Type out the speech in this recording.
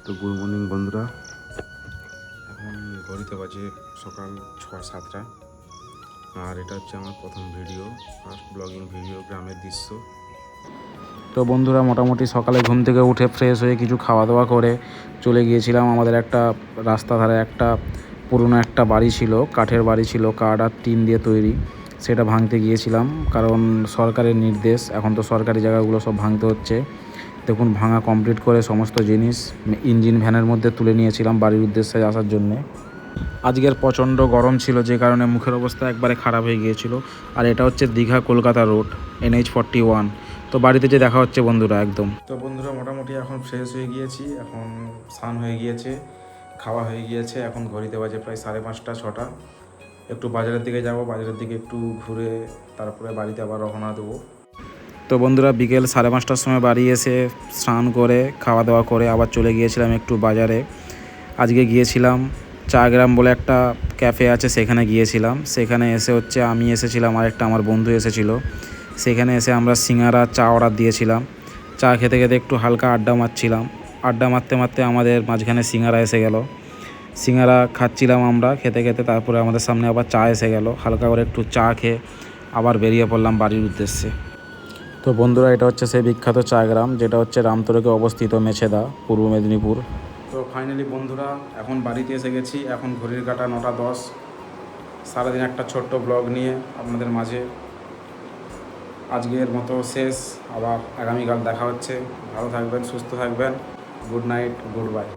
তো good morning বন্ধুরা, এখন ঘড়িতে বাজে সকাল 6-7টা। আর এটা হচ্ছে আমার প্রথম ভিডিও, ফার্স্ট ব্লগিং ভিডিও, গ্রামের দৃশ্য। তো বন্ধুরা, মোটামুটি সকালে ঘুম থেকে উঠে ফ্রেশ হয়ে কিছু খাওয়া দাওয়া করে চলে গিয়েছিলাম। আমাদের একটা রাস্তা ধারে একটা পুরনো একটা বাড়ি ছিল, কাঠের বাড়ি ছিল, কাঠ আর টিন দিয়ে তৈরি। সেটা ভাঙতে গিয়েছিলাম, কারণ সরকারের নির্দেশ, এখন তো সরকারি জায়গাগুলো সব ভাঙতে হচ্ছে। দেখুন, ভাঙা কমপ্লিট করে সমস্ত জিনিস ইঞ্জিন ভ্যানের মধ্যে তুলে নিয়েছিলাম বাড়ির উদ্দেশ্যে আসার জন্যে। আজকের প্রচণ্ড গরম ছিল, যে কারণে মুখের অবস্থা একবারে খারাপ হয়ে গিয়েছিল। আর এটা হচ্ছে দীঘা কলকাতা রোড, NH41। তো বাড়িতে যে দেখা হচ্ছে বন্ধুরা একদম। তো বন্ধুরা, মোটামুটি এখন ফ্রেশ হয়ে গিয়েছি, এখন স্নান হয়ে গিয়েছে, খাওয়া হয়ে গিয়েছে। এখন ঘড়িতে বাজে প্রায় 5:30-6টা। একটু বাজারের দিকে যাব, বাজারের দিকে একটু ঘুরে তারপরে বাড়িতে আবার রওনা দেবো। তো বন্ধুরা, বিকেল 5:30টার সময় বাড়ি এসে স্নান করে খাওয়া দাওয়া করে আবার চলে গিয়েছিলাম একটু বাজারে। আজকে গিয়েছিলাম চাগ্রাম বলে একটা ক্যাফে আছে, সেখানে গিয়েছিলাম। সেখানে এসে হচ্ছে আমি এসেছিলাম, আর একটা আমার বন্ধু এসেছিল। সেখানে এসে আমরা সিঙ্গারা চা অর্ডার দিয়েছিলাম। চা খেতে খেতে একটু হালকা আড্ডা মারছিলাম। আড্ডা মারতে মারতে আমাদের মাঝখানে সিঙ্গারা এসে গেল। সিঙ্গারা খাচ্ছিলাম আমরা খেতে খেতে, তারপরে আমাদের সামনে আবার চা এসে গেল। হালকা করে একটু চা খেয়ে আবার বেরিয়ে পড়লাম বাড়ির উদ্দেশ্যে। তো বন্ধুরা, এটা হচ্ছে সেই বিখ্যাত চাগ্রাম, যেটা হচ্ছে রামতরকে অবস্থিত, মেছেদা, পূর্ব মেদিনীপুর। তো ফাইনালি বন্ধুরা, এখন বাড়িতে এসে গেছি। এখন ঘড়ির কাঁটা 9টা 10। সারাদিন একটা ছোট্ট ব্লগ নিয়ে আপনাদের মাঝে আজকের মতো শেষ। আবার আগামীকাল দেখা হচ্ছে। ভালো থাকবেন, সুস্থ থাকবেন। Good night, good bye.